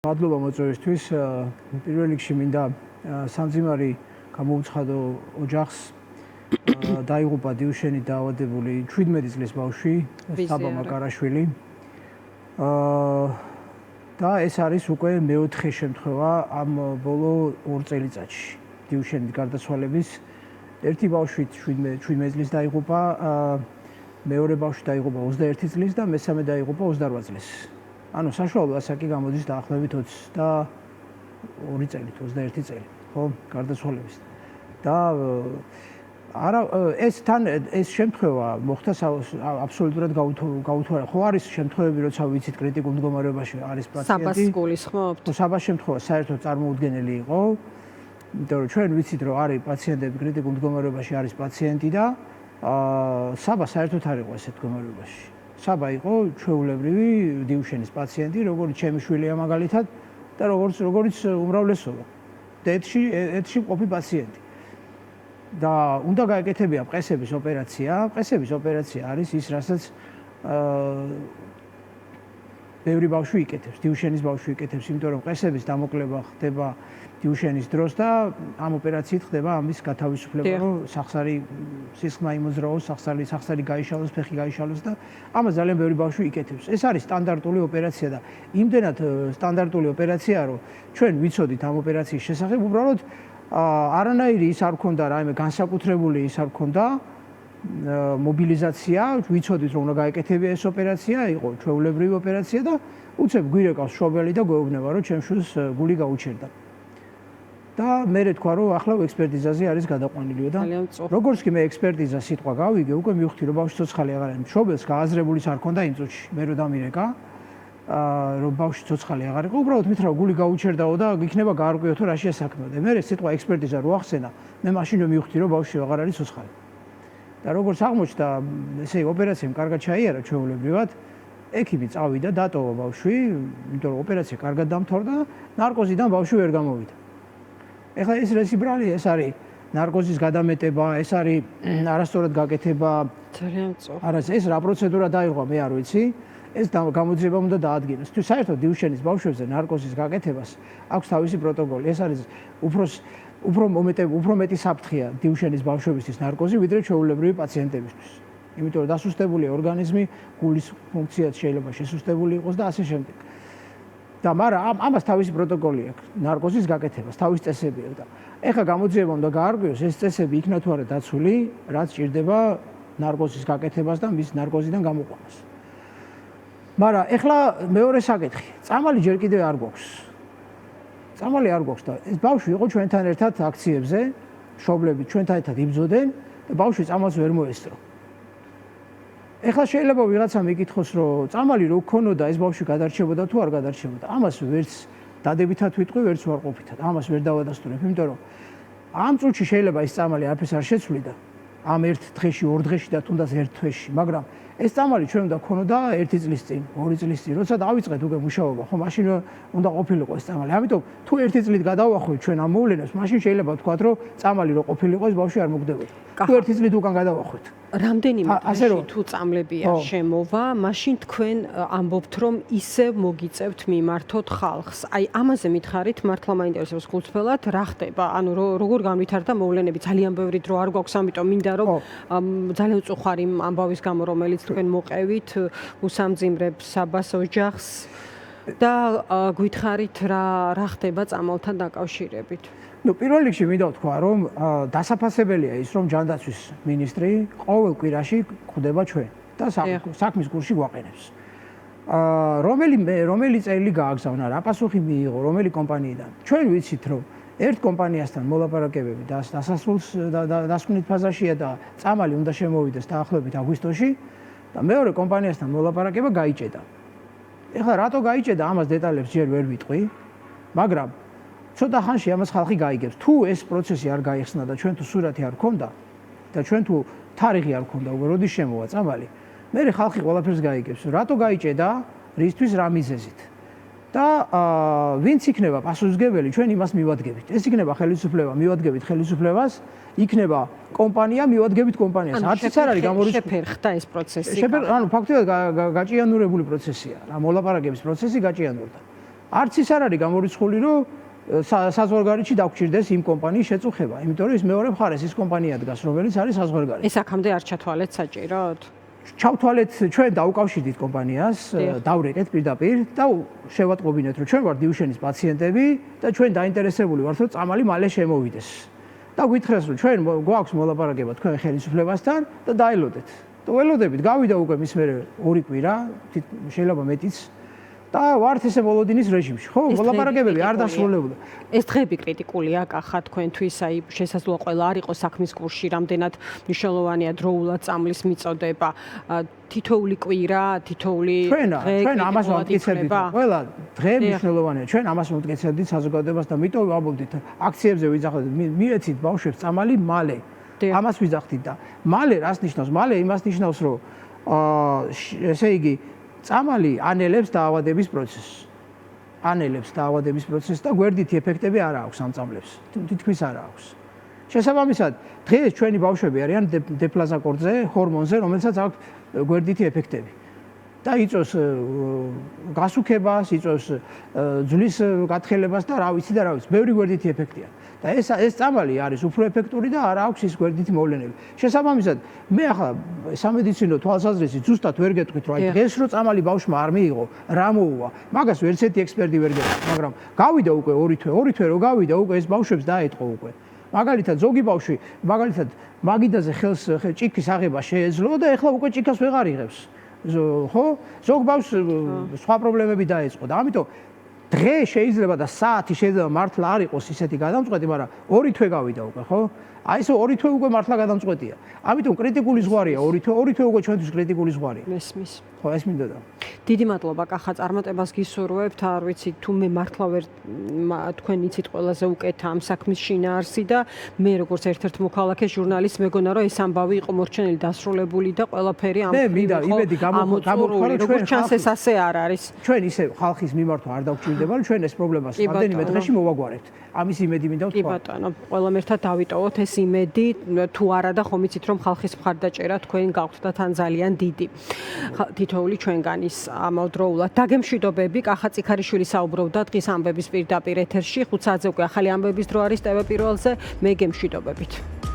მადლობა მოწვევისთვის. პირველ რიგში მინდა სამძიმარი გამოუცხადო ოჯახს. დაიღუპა დიუშენით დაავადებული 17 წლის ბავშვი, საბა მაკარაშვილი. და ეს არის უკვე მეოთხე შემთხვევა ამ ბოლო 2 წელიწადში. დიუშენით გარდაცვალების ერთი ბავშვი 17 წლის დაიღუპა, მეორე ბავშვი დაიღუპა 21 წლის და მესამე დაიღუპა 28 წლის. ანუ საშუალო ასაკი გამოდის დაახლოებით 20 და 2 წელი, 21 წელი, ხო, გარდაცვალების. და არა ეს შემთხვევა მოხდა აბსოლუტურად გაუთვალე. ხო არის შემთხვევები, როცა ვიცით კრიტიკულ მდგომარეობაში არის პაციენტი. საბას გულისხმობთ? საბას შემთხვევა საერთოდ წარმოუდგენელი იყო. იმიტომ რომ ჩვენ ვიცით რომ არის პაციენტები კრიტიკულ მდგომარეობაში არის პაციენტი და საბა საერთოდ არ იყო ესეთ მდგომარეობაში. საბა იყო ჩვეულებრივი დიუშენის პაციენტი, როგორც ჩემი შვილია მაგალითად და როგორც უმრავლესობა. ეთში მყოფი პაციენტი. და უნდა გაეკეთებია მყესების ოპერაცია. მყესების ოპერაცია არის ის, რასაც ბევრი ბავშვი იკეთებს, დიუშენის ბავშვი იკეთებს, იმიტომ რომ მყესების დამოკლება ხდება დიუშენის დროს და ამ ოპერაციით ხდება ამის გათავისუფლება, რომ სახსარი სისხლმა იმოძრაოს, სახსარი გაიშალოს, ფეხი გაიშალოს და ამას ძალიან ბევრი ბავშვი იკეთებს. ეს არის სტანდარტული ოპერაცია და იმდენად სტანდარტული ოპერაციაა, რომ ჩვენ ვიცოდით ამ ოპერაციის შესახებ, უბრალოდ არანაირი ის არ ქონდა რაიმე განსაკუთრებული ის არ ქონდა მობილიზაცია, ვიცოდით რომ უნდა გაეკეთებია ეს ოპერაცია, იყო ჩვეულებრივი ოპერაცია და უცებ გვირეკავს შობელი და გვეუბნება რომ ჩემს შვილს გული გაუჩერდა. და მე თქვა რომ ახლა ექსპერტიზაზე არის გადაყვანილი და როგორც კი მე ექსპერტიზა სიტყვა გავიგე, უკვე მივხვდი რომ ბავშვი ცოცხალი აღარ არის. შობელს გააზრებულის არ ქონდა იმ წუთში. მე რო დამირეკა რომ ბავშვი ცოცხალი აღარ იყო, უბრალოდ მითხრა გული გაუჩერდაო და იქნება გაარკვიო თუ რა შეასაქმეო. და მე სიტყვა ექსპერტიზა რო ახსენა, მე მაშინ მივხვდი რომ ბავშვი აღარ არის ცოცხალი. და როგორც აღმოჩნდა, ესე ოპერაციამ კარგად ჩაიარა ჩვეულებრივად. ექიმი წავიდა, დატოვა ბავშვი, იმიტომ რომ ოპერაცია კარგად დამთავრდა და ნარკოზიდან ბავშვი ვერ გამოვიდა. ეხლა ეს რესიბრალი, ეს არის ნარკოზის გადამეტება, ეს არის არასწორად გაკეთება. ძალიან სწორი. არა, ეს რა პროცედურა დაირღვა, მე არ ვიცი. ეს გამოძიება უნდა დაადგინოს. თუ საერთოდ დიუშენის ბავშვებზე ნარკოზის გაკეთებას აქვს თავისი პროტოკოლი. ეს არის უფრო მეტი საფრთხეა დიუშენის ბავშვებისთვის ნარკოზი, ვიდრე ჩვეულებრივი პაციენტებისთვის. იმიტომ რომ დასუსტებული ორგანიზმი, გულის ფუნქციაც შეიძლება შესუსტებული იყოს და ასე შემდეგ. და მაგრამ ამას თავისი პროტოკოლი აქვს ნარკოზის გაკეთებას, თავისი წესები აქვს და ეხლა გამოძიება უნდა გაარკვიოს ეს წესები იქნა თუ არა დაცული, რაც ჭირდება ნარკოზის გაკეთებას და მის ნარკოზიდან გამოყვანას. მაგრამ ეხლა მეორე საკითხი, წამალი ჯერ კიდევ არ გვაქვს. წამალი არ გვაქვს და ეს ბავშვი იყო ჩვენთან ერთად აქციებზე, მშობლები ჩვენთან ერთად იბრძოდნენ და ბავშვი წამალს ვერ მოესწრო. ეხლა შეიძლება ვიღაცა მეკითხოს, რომ წამალი რო გქონოდა ეს ბავშვი გადარჩებოდა თუ არ გადარჩებოდა. ამას ვერც დადებითად ვიტყვი, ვერც უარყოფითად. ამას ვერ დავადასტურებ, იმიტომ რომ ამ წუთში შეიძლება ეს წამალი არაფერს არ შეცვლიდა. ამ ერთ დღეში, 2 დღეში და თუნდაც ერთ თვეში, მაგრამ ეს წამალი ჩვენ უნდა გქონოდა 1 წლის წინ, 2 წლის წინ, როცა დავიწყეთ უკვე მუშაობა, ხო, მაშინ უნდა ყოფილიყო ეს წამალი. ამიტომ თუ 1 წლით გადავახვევით ჩვენ ამ მოვლენას, მაშინ შეიძლება ვთქვათ, რომ წამალი რო ყოფილიყო, ეს ბავშვი არ მოგდებოდა. თუ 1 წლით უკან გადავახვევით. რამდენიმე დღეში თუ წამლებია შემოვა, მაშინ თქვენ ამბობთ, რომ ისევ მოგიწევთ მიმართოთ ხალხს. აი, ამაზე მითხარით, მართლა მაინტერესებს გულწრფელად, რა ხდება? ანუ როგორ განვითარდა მოვლენები? ძალიან ბევრი დრო არ გვაქვს, ამიტომ მინდა რომ ძალიან უწუხარი ამბავის გამო, რომელიც თქვენ მოყევით, უსამძიმრებს საბას ოჯახს და გითხარით რა ხდება წამალთან დაკავშირებით. ნუ პირველ რიგში მინდა ვთქვა, რომ დასაფასებელია ის, რომ ჯანდაცვის მინისტრი ყოველ კვირაში ხვდება ჩვენ და საქმის კურსში გვაყენებს. რომელი წელი გააგზავნა, რა პასუხი მიიღო, რომელი კომპანიიდან. ჩვენ ვიცით, რომ ერთ კომპანიასთან მოლაპარაკებები დასკვნით ფაზაშია და წამალი უნდა შემოვიდეს დაახლოებით აგვისტოში და მეორე კომპანიასთან მოლაპარაკება გაიჭედა. ეხლა რატო გაიჭედა, ამას დეტალებს ჯერ ვერ ვიტყვი, მაგრამ ცოტა ხანში ამას ხალხი გაიგებს. თუ ეს პროცესი არ გაიხსნა და ჩვენ თუ სურათი არ ქონდა და ჩვენ თუ თარიღი არ ქონდა, უკვე როდის შემოვა წამალი, მე ხალხი ყველაფერს გაიგებს. რატო გაიჭედა, რისთვის, რა მიზეზით. და ვინც იქნება პასუხისმგებელი, ჩვენ იმას მივადგებით. ეს იქნება ხელისუფლება, მივადგებით ხელისუფლებას, იქნება კომპანია, მივადგებით კომპანიას. არც ის არ არის გამორიცხული. შეფერხდა ეს პროცესი. ანუ ფაქტობრივად გაჭიანურებული პროცესია. რა მოლაპარაკების პროცესი გაჭიანურდა. არც ის არ არის გამორიცხული, რომ საზღვარგარეთში დაგჭირდეს იმ კომპანიის შეწუხება, იმიტომ რომ ის მეორე მხარეს ის კომპანია დგას, რომელიც არის საზღვარგარეთში. ეს აქამდე არ ჩათვალეთ საჭიროდ? ჩავთვალეთ, ჩვენ დავუკავშირდით კომპანიას, დავრეკეთ პირდაპირ და შევატყობინეთ, რომ ჩვენ ვართ დიუშენის პაციენტები და ჩვენ დაინტერესებული ვართ, რომ წამალი მალე შემოვიდეს. და გითხრეს, რომ ჩვენ გვაქვს მოლაპარაკება თქვენ ხელისუფლებასთან და დაელოდეთ. და ველოდებით, გავიდა უკვე მის მერე 2 კვირა, შეიძლება მეტიც. და ვართ ესე მოლოდინის რეჟიმში, ხო? მოლაპარაკებები არ დასრულებულა. ეს დღეები კრიტიკულია კახა თქვენთვის, აი შესაძლოა ყველა არ იყოს საქმის კურსში, რამდენად მნიშვნელოვანია დროულად წამლის მიწოდება, თითოეული კვირა, თითოეული დღე. ჩვენ ამას ვამტკიცებდით, ყველა დღე მნიშვნელოვანია. ჩვენ ამას ვამტკიცებდით საზოგადოებას და მიტომ ვამბობდით, აქციებზე ვიძახოთ, მიეცით ბავშვებს წამალი მალე. ამას ვიძახდით და მალე რას ნიშნავს? მალე იმას ნიშნავს, რომ ესე იგი წამალი ანელებს დაავადების პროცესს. ანელებს დაავადების პროცესს და გვერდითი ეფექტები არ აქვს ამ წამლებს. თითქმის არ აქვს. შესაბამისად, დღეს ჩვენი ბავშვები არიან დეპლაზაკორდზე, ჰორმონზე, რომელსაც აქვს გვერდითი ეფექტები. და იწვევს გასუქებას, იწვევს ძვლის გათხელებას და რა ვიცი და რა ვიცი, ბევრი გვერდითი ეფექტია. და ეს წამალი არის უფრო ეფექტური და არ აქვს ის გვერდითი მოვლენები. შესაბამისად, მე ახლა სამედიცინო თვალსაზრისით ზუსტად ვერ გეტყვით, რომ აი დღეს რო წამალი ბავშვმა არ მიიღო, რა მოუვა, მაგას ვერცერთი ექსპერტი ვერ გეტყვით, მაგრამ გავიდა უკვე 2 თვე რო გავიდა უკვე ეს ბავშვებს დაეტყო უკვე. მაგალითად, ზოგი ბავშვი, მაგალითად, მაგიდაზე ხელს ჭიქის აღება შეეძლო და ეხლა უკვე ჭიქას ვეღარ იღებს. ხო? ზოგ ბავშვს სხვა პრობლემები დაეწყო და ამიტომ დღე შეიძლება და საათი შეიძლება მართლა არ იყოს ისეთი გადამწყვეტი, მაგრამ 2 თვე გავიდა უკვე, ხო? აი ეს 2 თვე უკვე მართლა გადამწყვეტია. ამიტომ კრიტიკული ზღვარია 2 თვე, 2 თვე უკვე ჩვენთვის კრიტიკული ზღვარია. მესმის. ხო, ეს მინდოდა. დიდი მადლობა კახა წარმატებას გისურვებთ, არ ვიცი თუ მე მართლა ვერ თქვენ იცით ყველაზე უკეთ ამ საქმის შინაარსი და მე როგორც ერთ-ერთ მოქალაქე ჟურნალისტ მეგონა რომ ეს ამბავი იყო მორჩენილი დასრულებული და ყველაფერი ამ მე მინდა იმედი გამოთქვა რომ როგორც ჩანს ეს ასე არ არის. ჩვენ ისე ხალხის მიმართვა არ დავჭირდება, რომ ჩვენ ეს პრობლემას რამდენიმე დღეში მოვაგვარებთ. ამის იმედი მინდა ვთქვა. კი ბატონო, ყველამ ერთად დავიტოვოთ ეს იმედი, თუ არა და ხომ იცით რომ ხალხის მხარდაჭერა თქვენ გაქვთ და თან ძალიან დიდი. თითოეული ჩვენგანის ამავდროულად დაგემშვიდობები, კახა წიქარიშვილი საუბრობდა დღის ამბების პირდაპირ ეთერში, 5 საათზე უკვე ახალი ამბების დრო არის TV პირველზე, მე გემშვიდობებით.